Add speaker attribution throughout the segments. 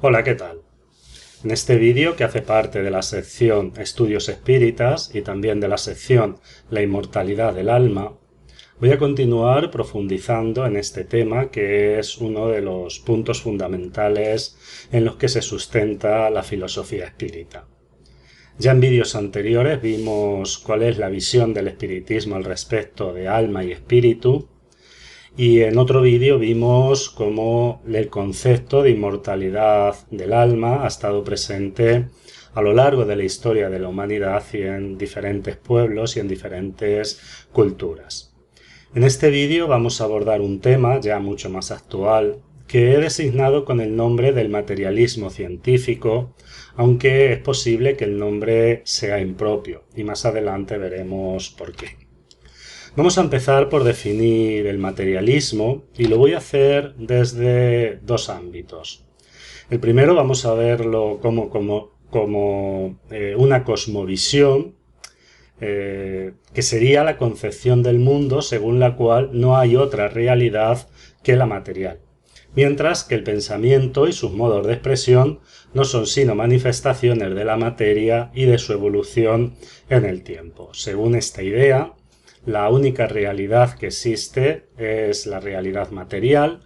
Speaker 1: Hola, ¿qué tal? En este vídeo, que hace parte de la sección Estudios Espíritas y también de la sección La inmortalidad del alma, voy a continuar profundizando en este tema, que es uno de los puntos fundamentales en los que se sustenta la filosofía espírita. Ya en vídeos anteriores vimos cuál es la visión del espiritismo al respecto de alma y espíritu, y en otro vídeo vimos cómo el concepto de inmortalidad del alma ha estado presente a lo largo de la historia de la humanidad y en diferentes pueblos y en diferentes culturas. En este vídeo vamos a abordar un tema ya mucho más actual que he designado con el nombre del materialismo científico, aunque es posible que el nombre sea impropio y más adelante veremos por qué. Vamos a empezar por definir el materialismo y lo voy a hacer desde dos ámbitos. El primero vamos a verlo como una cosmovisión, que sería la concepción del mundo según la cual no hay otra realidad que la material, mientras que el pensamiento y sus modos de expresión no son sino manifestaciones de la materia y de su evolución en el tiempo. Según esta idea, la única realidad que existe es la realidad material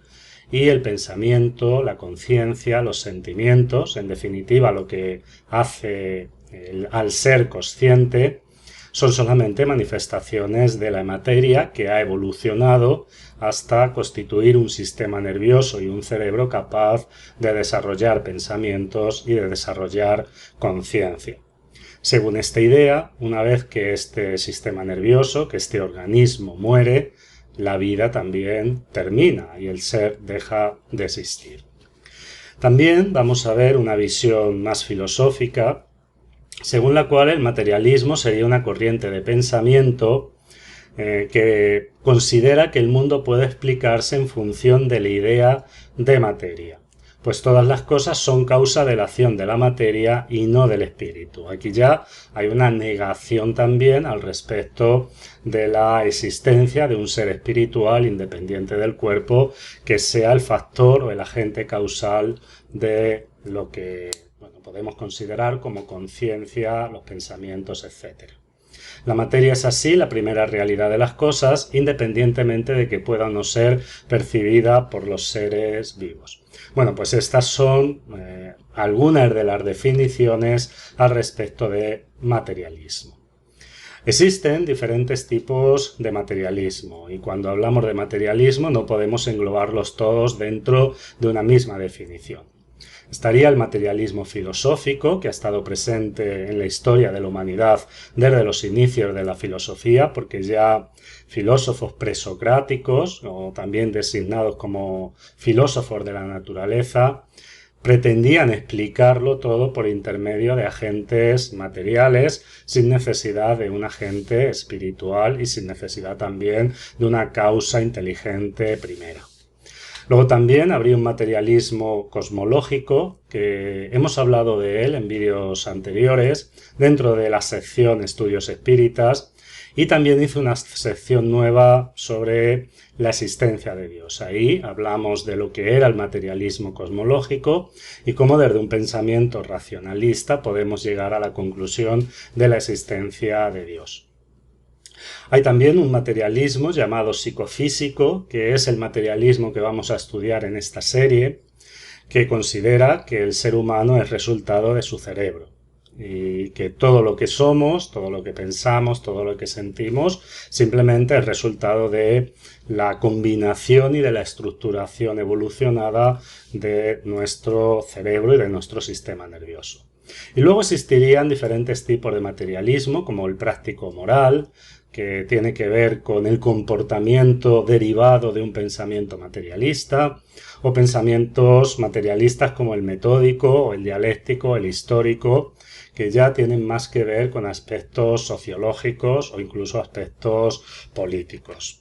Speaker 1: y el pensamiento, la conciencia, los sentimientos, en definitiva lo que hace al ser consciente, son solamente manifestaciones de la materia que ha evolucionado hasta constituir un sistema nervioso y un cerebro capaz de desarrollar pensamientos y de desarrollar conciencia. Según esta idea, una vez que este sistema nervioso, que este organismo muere, la vida también termina y el ser deja de existir. También vamos a ver una visión más filosófica, según la cual el materialismo sería una corriente de pensamiento que considera que el mundo puede explicarse en función de la idea de materia, pues todas las cosas son causa de la acción de la materia y no del espíritu. Aquí ya hay una negación también al respecto de la existencia de un ser espiritual independiente del cuerpo que sea el factor o el agente causal de lo que podemos considerar como conciencia, los pensamientos, etc. La materia es así la primera realidad de las cosas, independientemente de que pueda o no ser percibida por los seres vivos. Bueno, pues estas son algunas de las definiciones al respecto de materialismo. Existen diferentes tipos de materialismo y cuando hablamos de materialismo no podemos englobarlos todos dentro de una misma definición. Estaría el materialismo filosófico, que ha estado presente en la historia de la humanidad desde los inicios de la filosofía, porque ya filósofos presocráticos, o también designados como filósofos de la naturaleza, pretendían explicarlo todo por intermedio de agentes materiales, sin necesidad de un agente espiritual y sin necesidad también de una causa inteligente primera. Luego también habría un materialismo cosmológico, que hemos hablado de él en vídeos anteriores, dentro de la sección Estudios Espíritas, y también hice una sección nueva sobre la existencia de Dios. Ahí hablamos de lo que era el materialismo cosmológico y cómo desde un pensamiento racionalista podemos llegar a la conclusión de la existencia de Dios. Hay también un materialismo llamado psicofísico, que es el materialismo que vamos a estudiar en esta serie, que considera que el ser humano es resultado de su cerebro y que todo lo que somos, todo lo que pensamos, todo lo que sentimos, simplemente es resultado de la combinación y de la estructuración evolucionada de nuestro cerebro y de nuestro sistema nervioso. Y luego existirían diferentes tipos de materialismo, como el práctico moral, que tiene que ver con el comportamiento derivado de un pensamiento materialista, o pensamientos materialistas como el metódico, o el dialéctico, el histórico, que ya tienen más que ver con aspectos sociológicos o incluso aspectos políticos.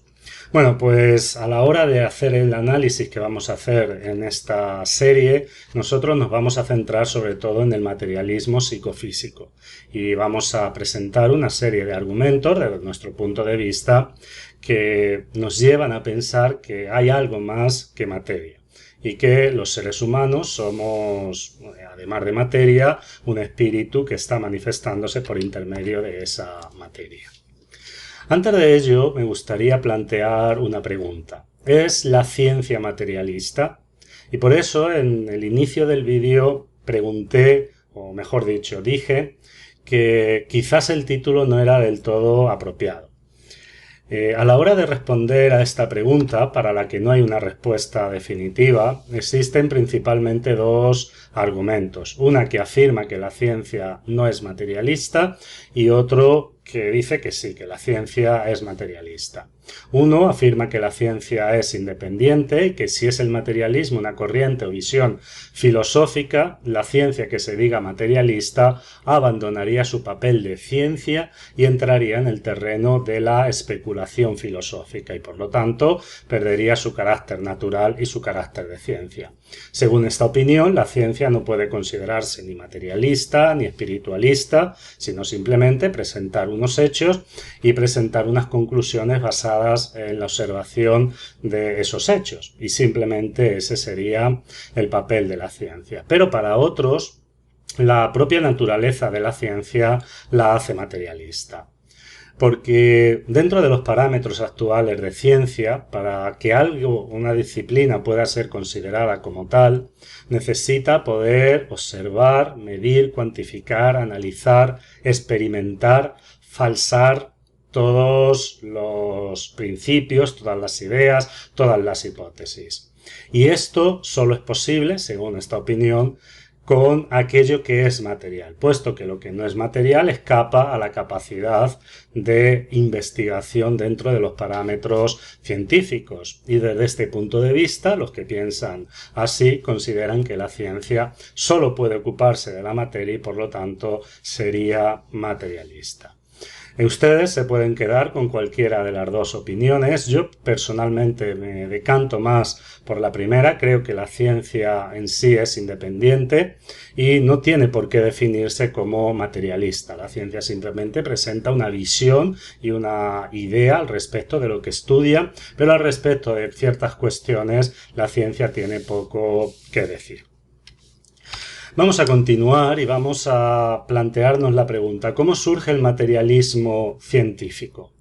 Speaker 1: Bueno, pues a la hora de hacer el análisis que vamos a hacer en esta serie, nosotros nos vamos a centrar sobre todo en el materialismo psicofísico y vamos a presentar una serie de argumentos desde nuestro punto de vista que nos llevan a pensar que hay algo más que materia y que los seres humanos somos, además de materia, un espíritu que está manifestándose por intermedio de esa materia. Antes de ello, me gustaría plantear una pregunta. ¿Es la ciencia materialista? Y por eso, en el inicio del vídeo, pregunté, o mejor dicho, dije que quizás el título no era del todo apropiado. A la hora de responder a esta pregunta, para la que no hay una respuesta definitiva, existen principalmente dos argumentos. Una que afirma que la ciencia no es materialista y otro que dice que sí, que la ciencia es materialista. Uno afirma que la ciencia es independiente y que si es el materialismo una corriente o visión filosófica, la ciencia que se diga materialista abandonaría su papel de ciencia y entraría en el terreno de la especulación filosófica y por lo tanto perdería su carácter natural y su carácter de ciencia. Según esta opinión, la ciencia no puede considerarse ni materialista ni espiritualista, sino simplemente presentar unos hechos y presentar unas conclusiones basadas en la observación de esos hechos. Y simplemente ese sería el papel de la ciencia. Pero para otros, la propia naturaleza de la ciencia la hace materialista. Porque dentro de los parámetros actuales de ciencia, para que algo, una disciplina pueda ser considerada como tal, necesita poder observar, medir, cuantificar, analizar, experimentar, falsar todos los principios, todas las ideas, todas las hipótesis. Y esto solo es posible, según esta opinión, con aquello que es material, puesto que lo que no es material escapa a la capacidad de investigación dentro de los parámetros científicos. Y desde este punto de vista, los que piensan así consideran que la ciencia solo puede ocuparse de la materia y por lo tanto sería materialista. Ustedes se pueden quedar con cualquiera de las dos opiniones. Yo personalmente me decanto más por la primera. Creo que la ciencia en sí es independiente y no tiene por qué definirse como materialista. La ciencia simplemente presenta una visión y una idea al respecto de lo que estudia, pero al respecto de ciertas cuestiones la ciencia tiene poco que decir. Vamos a continuar y vamos a plantearnos la pregunta: ¿cómo surge el materialismo científico?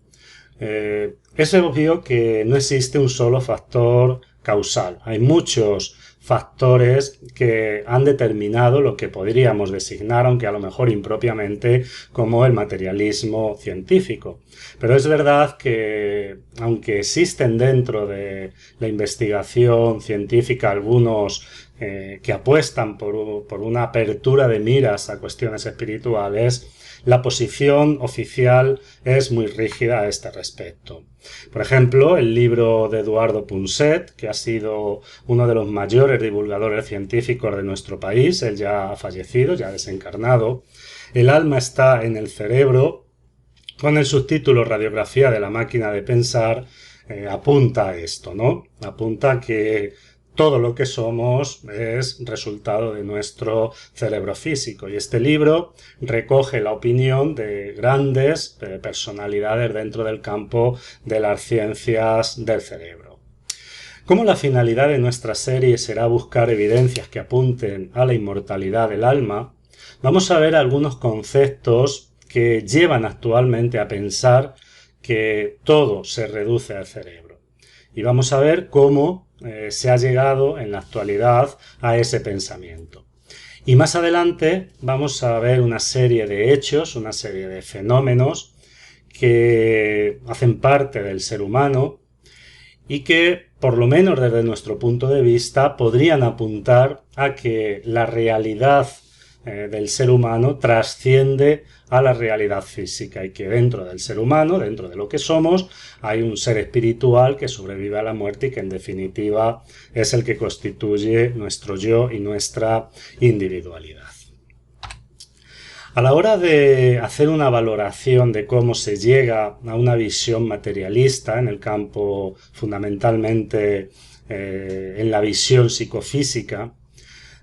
Speaker 1: Es obvio que no existe un solo factor causal. Hay muchos factores que han determinado lo que podríamos designar, aunque a lo mejor impropiamente, como el materialismo científico. Pero es verdad que, aunque existen dentro de la investigación científica algunos que apuestan por una apertura de miras a cuestiones espirituales, la posición oficial es muy rígida a este respecto. Por ejemplo, el libro de Eduardo Punset, que ha sido uno de los mayores divulgadores científicos de nuestro país, él ya ha fallecido, ya ha desencarnado, El alma está en el cerebro, con el subtítulo Radiografía de la máquina de pensar, apunta a esto, ¿no? Apunta que todo lo que somos es resultado de nuestro cerebro físico. Y este libro recoge la opinión de grandes personalidades dentro del campo de las ciencias del cerebro. Como la finalidad de nuestra serie será buscar evidencias que apunten a la inmortalidad del alma, vamos a ver algunos conceptos que llevan actualmente a pensar que todo se reduce al cerebro. Y vamos a ver cómo se ha llegado en la actualidad a ese pensamiento. Y más adelante vamos a ver una serie de hechos, una serie de fenómenos que hacen parte del ser humano y que, por lo menos desde nuestro punto de vista, podrían apuntar a que la realidad del ser humano trasciende a la realidad física y que dentro del ser humano, dentro de lo que somos, hay un ser espiritual que sobrevive a la muerte y que en definitiva es el que constituye nuestro yo y nuestra individualidad. A la hora de hacer una valoración de cómo se llega a una visión materialista en el campo fundamentalmente en la visión psicofísica,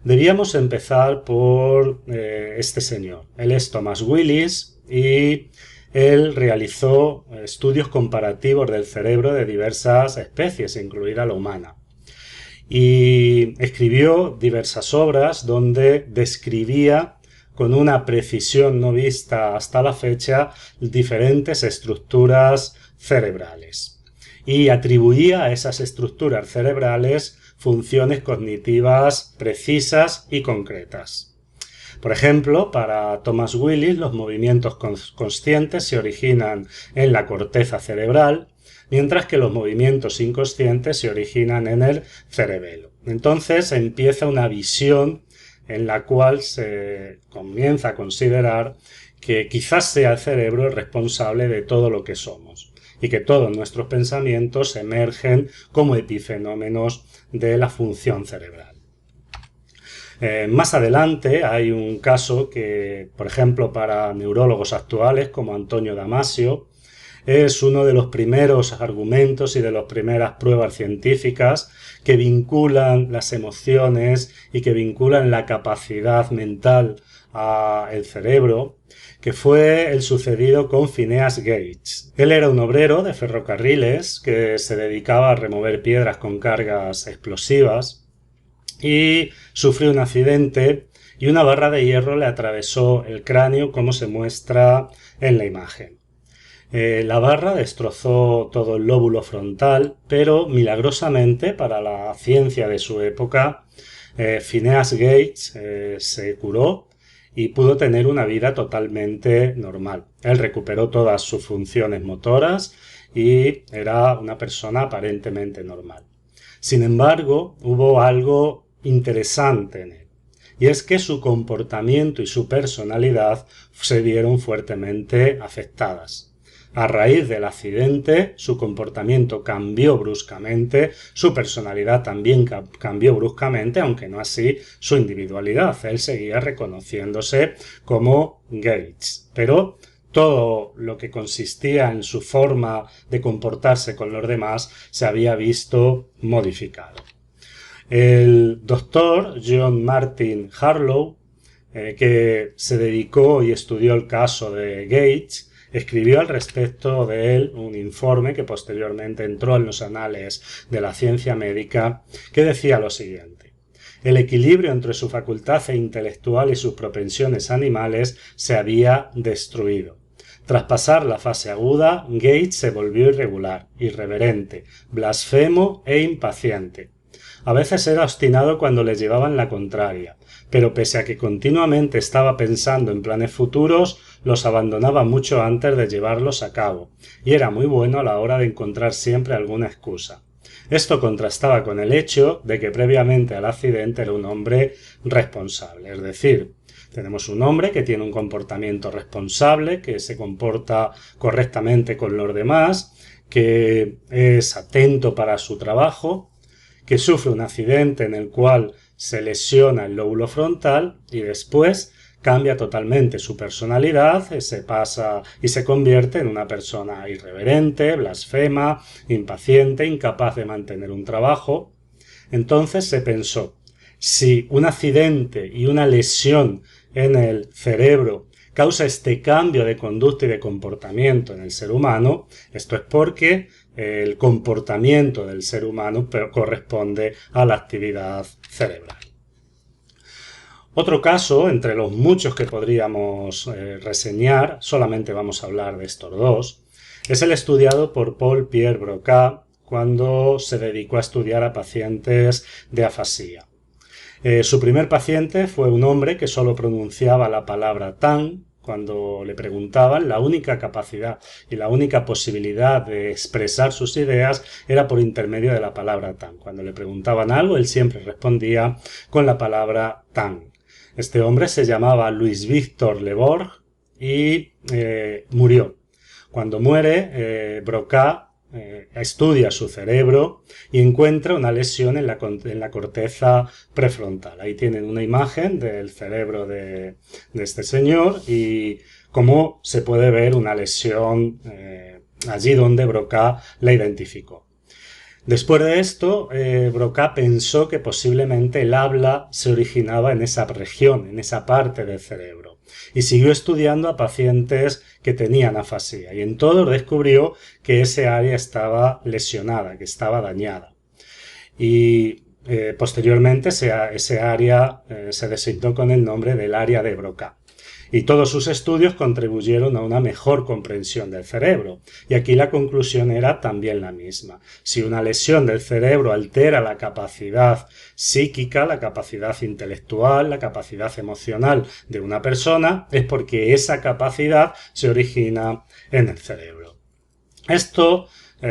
Speaker 1: debíamos empezar por este señor. Él es Thomas Willis y él realizó estudios comparativos del cerebro de diversas especies, incluida la humana. y escribió diversas obras donde describía con una precisión no vista hasta la fecha diferentes estructuras cerebrales y atribuía a esas estructuras cerebrales funciones cognitivas precisas y concretas. Por ejemplo, para Thomas Willis los movimientos conscientes se originan en la corteza cerebral, mientras que los movimientos inconscientes se originan en el cerebelo. Entonces empieza una visión en la cual se comienza a considerar que quizás sea el cerebro el responsable de todo lo que somos y que todos nuestros pensamientos emergen como epifenómenos de la función cerebral. Más adelante hay un caso que, por ejemplo, para neurólogos actuales como Antonio Damasio, es uno de los primeros argumentos y de las primeras pruebas científicas que vinculan las emociones y que vinculan la capacidad mental al cerebro, que fue el sucedido con Phineas Gage. Él era un obrero de ferrocarriles que se dedicaba a remover piedras con cargas explosivas y sufrió un accidente y una barra de hierro le atravesó el cráneo, como se muestra en la imagen. La barra destrozó todo el lóbulo frontal, pero milagrosamente para la ciencia de su época, Phineas Gage se curó y pudo tener una vida totalmente normal. Él recuperó todas sus funciones motoras y era una persona aparentemente normal. Sin embargo, hubo algo interesante en él, y es que su comportamiento y su personalidad se vieron fuertemente afectadas. A raíz del accidente, su comportamiento cambió bruscamente, su personalidad también cambió bruscamente, aunque no así su individualidad. Él seguía reconociéndose como Gates, pero todo lo que consistía en su forma de comportarse con los demás se había visto modificado. El doctor John Martin Harlow, que se dedicó y estudió el caso de Gates, escribió al respecto de él un informe que posteriormente entró en los anales de la ciencia médica, que decía lo siguiente: el equilibrio entre su facultad intelectual y sus propensiones animales se había destruido. Tras pasar la fase aguda, Gates se volvió irregular, irreverente, blasfemo e impaciente. A veces era obstinado cuando le llevaban la contraria, pero pese a que continuamente estaba pensando en planes futuros, los abandonaba mucho antes de llevarlos a cabo, y era muy bueno a la hora de encontrar siempre alguna excusa. Esto contrastaba con el hecho de que previamente al accidente era un hombre responsable, es decir, tenemos un hombre que tiene un comportamiento responsable, que se comporta correctamente con los demás, que es atento para su trabajo, que sufre un accidente en el cual se lesiona el lóbulo frontal y después cambia totalmente su personalidad, se pasa y se convierte en una persona irreverente, blasfema, impaciente, incapaz de mantener un trabajo. Entonces se pensó, si un accidente y una lesión en el cerebro causa este cambio de conducta y de comportamiento en el ser humano, esto es porque el comportamiento del ser humano corresponde a la actividad cerebral. Otro caso, entre los muchos que podríamos reseñar, solamente vamos a hablar de estos dos, es el estudiado por Paul-Pierre Broca cuando se dedicó a estudiar a pacientes de afasia. Su primer paciente fue un hombre que solo pronunciaba la palabra tan. Cuando le preguntaban, la única capacidad y la única posibilidad de expresar sus ideas era por intermedio de la palabra tan. Cuando le preguntaban algo, él siempre respondía con la palabra tan. Este hombre se llamaba Louis Victor Le Borgne y murió. Cuando muere, Broca estudia su cerebro y encuentra una lesión en la corteza prefrontal. Ahí tienen una imagen del cerebro de este señor y cómo se puede ver una lesión allí donde Broca la identificó. Después de esto, Broca pensó que posiblemente el habla se originaba en esa región, en esa parte del cerebro, y siguió estudiando a pacientes que tenían afasia, y en todos descubrió que ese área estaba lesionada, que estaba dañada. Y Posteriormente ese área se designó con el nombre del área de Broca. Y todos sus estudios contribuyeron a una mejor comprensión del cerebro. Y aquí la conclusión era también la misma. Si una lesión del cerebro altera la capacidad psíquica, la capacidad intelectual, la capacidad emocional de una persona, es porque esa capacidad se origina en el cerebro. Esto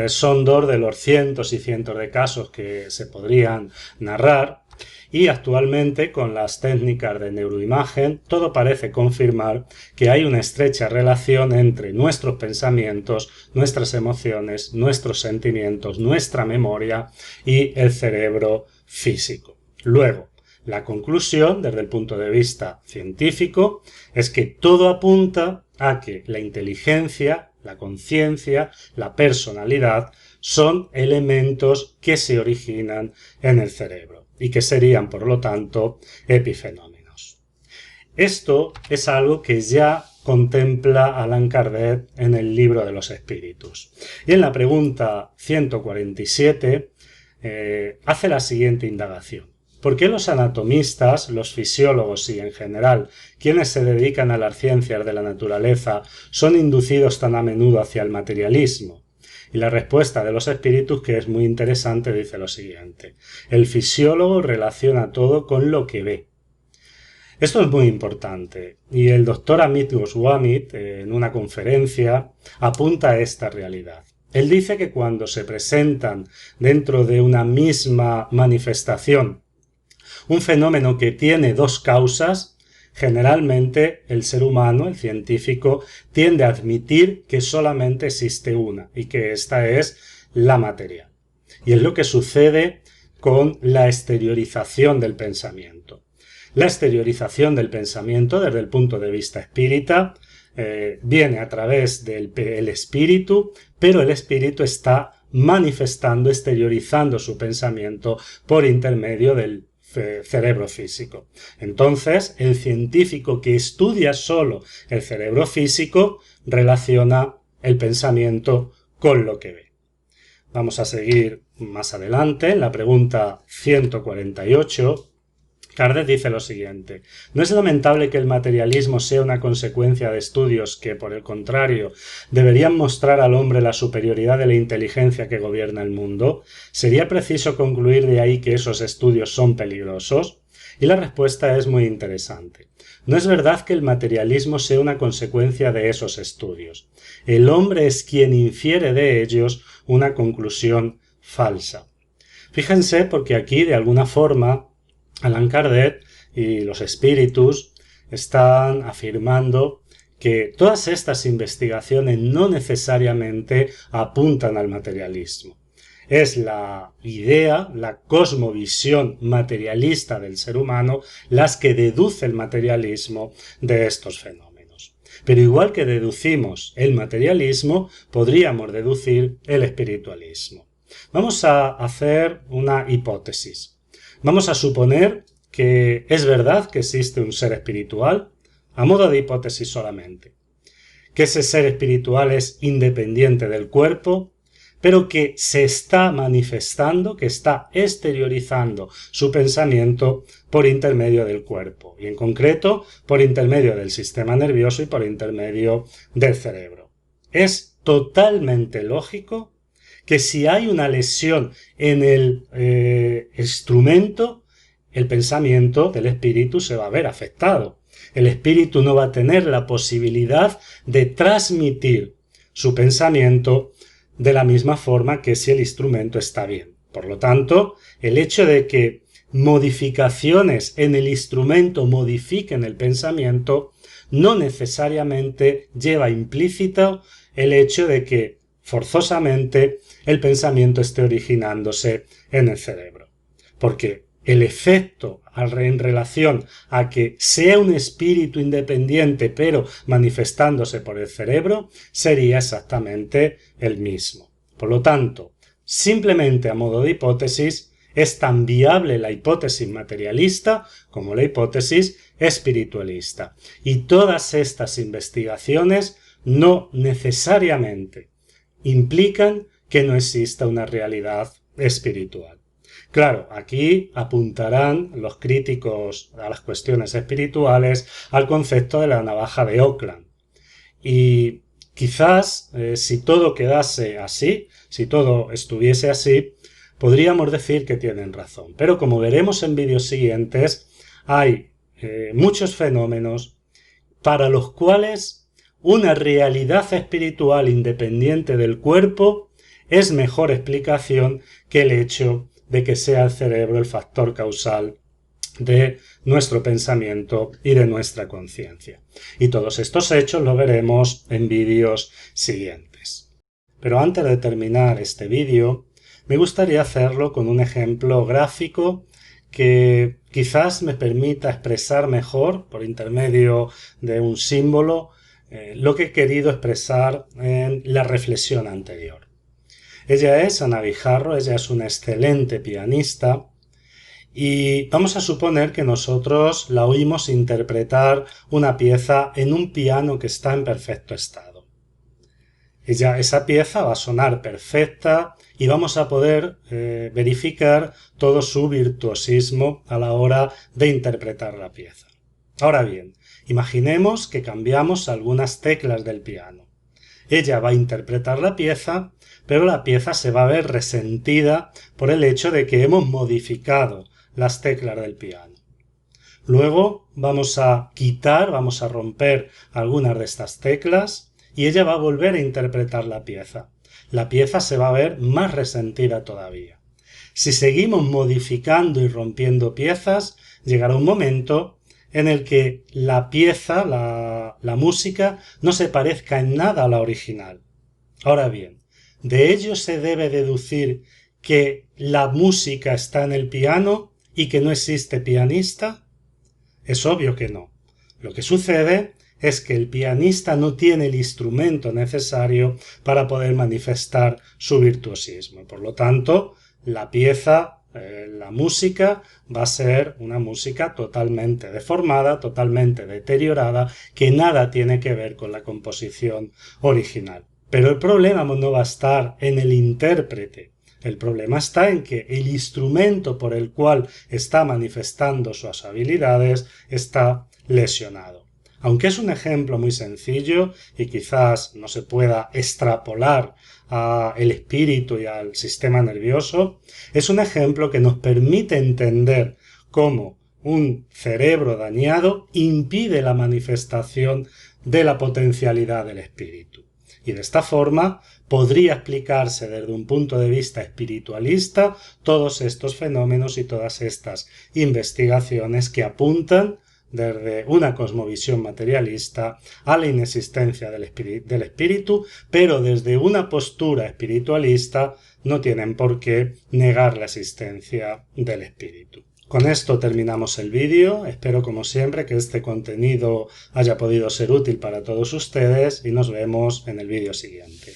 Speaker 1: son dos de los cientos y cientos de casos que se podrían narrar. Y actualmente, con las técnicas de neuroimagen, todo parece confirmar que hay una estrecha relación entre nuestros pensamientos, nuestras emociones, nuestros sentimientos, nuestra memoria y el cerebro físico. Luego, la conclusión, desde el punto de vista científico, es que todo apunta a que la inteligencia, la conciencia, la personalidad son elementos que se originan en el cerebro y que serían, por lo tanto, epifenómenos. Esto es algo que ya contempla Allan Kardec en el Libro de los Espíritus. Y en la pregunta 147 hace la siguiente indagación. ¿Por qué los anatomistas, los fisiólogos y, en general, quienes se dedican a las ciencias de la naturaleza son inducidos tan a menudo hacia el materialismo? Y la respuesta de los espíritus, que es muy interesante, dice lo siguiente. El fisiólogo relaciona todo con lo que ve. Esto es muy importante y el doctor Amit Goswami, en una conferencia, apunta a esta realidad. Él dice que cuando se presentan dentro de una misma manifestación un fenómeno que tiene dos causas, generalmente el ser humano, el científico, tiende a admitir que solamente existe una y que esta es la materia. Y es lo que sucede con la exteriorización del pensamiento. La exteriorización del pensamiento desde el punto de vista espírita viene a través del espíritu, pero el espíritu está manifestando, exteriorizando su pensamiento por intermedio del cerebro físico. Entonces, el científico que estudia solo el cerebro físico relaciona el pensamiento con lo que ve. Vamos a seguir más adelante. En la pregunta 148, Kardec dice lo siguiente. ¿No es lamentable que el materialismo sea una consecuencia de estudios que, por el contrario, deberían mostrar al hombre la superioridad de la inteligencia que gobierna el mundo? ¿Sería preciso concluir de ahí que esos estudios son peligrosos? Y la respuesta es muy interesante. No es verdad que el materialismo sea una consecuencia de esos estudios. El hombre es quien infiere de ellos una conclusión falsa. Fíjense porque aquí, de alguna forma, Allan Kardec y los espíritus están afirmando que todas estas investigaciones no necesariamente apuntan al materialismo. Es la idea, la cosmovisión materialista del ser humano las que deduce el materialismo de estos fenómenos. Pero igual que deducimos el materialismo, podríamos deducir el espiritualismo. Vamos a hacer una hipótesis. Vamos a suponer que es verdad que existe un ser espiritual, a modo de hipótesis solamente, que ese ser espiritual es independiente del cuerpo, pero que se está manifestando, que está exteriorizando su pensamiento por intermedio del cuerpo, y en concreto por intermedio del sistema nervioso y por intermedio del cerebro. Es totalmente lógico que si hay una lesión en el instrumento, el pensamiento del espíritu se va a ver afectado. El espíritu no va a tener la posibilidad de transmitir su pensamiento de la misma forma que si el instrumento está bien. Por lo tanto, el hecho de que modificaciones en el instrumento modifiquen el pensamiento no necesariamente lleva implícito el hecho de que forzosamente el pensamiento esté originándose en el cerebro. Porque el efecto en relación a que sea un espíritu independiente pero manifestándose por el cerebro sería exactamente el mismo. Por lo tanto, simplemente a modo de hipótesis, es tan viable la hipótesis materialista como la hipótesis espiritualista. Y todas estas investigaciones no necesariamente implican que no exista una realidad espiritual. Claro, aquí apuntarán los críticos a las cuestiones espirituales al concepto de la navaja de Ockham. Y quizás si todo quedase así, si todo estuviese así, podríamos decir que tienen razón. Pero como veremos en vídeos siguientes, hay muchos fenómenos para los cuales una realidad espiritual independiente del cuerpo es mejor explicación que el hecho de que sea el cerebro el factor causal de nuestro pensamiento y de nuestra conciencia. Y todos estos hechos lo veremos en vídeos siguientes. Pero antes de terminar este vídeo, me gustaría hacerlo con un ejemplo gráfico que quizás me permita expresar mejor, por intermedio de un símbolo, lo que he querido expresar en la reflexión anterior. Ella es Ana Guijarro, ella es una excelente pianista, y vamos a suponer que nosotros la oímos interpretar una pieza en un piano que está en perfecto estado. Esa pieza va a sonar perfecta y vamos a poder verificar todo su virtuosismo a la hora de interpretar la pieza. Ahora bien, imaginemos que cambiamos algunas teclas del piano. Ella va a interpretar la pieza, pero la pieza se va a ver resentida por el hecho de que hemos modificado las teclas del piano. Luego vamos a romper algunas de estas teclas y ella va a volver a interpretar la pieza. La pieza se va a ver más resentida todavía. Si seguimos modificando y rompiendo piezas, llegará un momento en el que la pieza, la música, no se parezca en nada a la original. Ahora bien, de ello se debe deducir que la música está en el piano y que no existe pianista. Es obvio que no. Lo que sucede es que el pianista no tiene el instrumento necesario para poder manifestar su virtuosismo. Por lo tanto, la pieza, la música, va a ser una música totalmente deformada, totalmente deteriorada, que nada tiene que ver con la composición original. Pero el problema no va a estar en el intérprete. El problema está en que el instrumento por el cual está manifestando sus habilidades está lesionado. Aunque es un ejemplo muy sencillo y quizás no se pueda extrapolar al espíritu y al sistema nervioso, es un ejemplo que nos permite entender cómo un cerebro dañado impide la manifestación de la potencialidad del espíritu. Y de esta forma podría explicarse desde un punto de vista espiritualista todos estos fenómenos y todas estas investigaciones que apuntan desde una cosmovisión materialista a la inexistencia del espíritu, pero desde una postura espiritualista no tienen por qué negar la existencia del espíritu. Con esto terminamos el vídeo. Espero como siempre que este contenido haya podido ser útil para todos ustedes y nos vemos en el vídeo siguiente.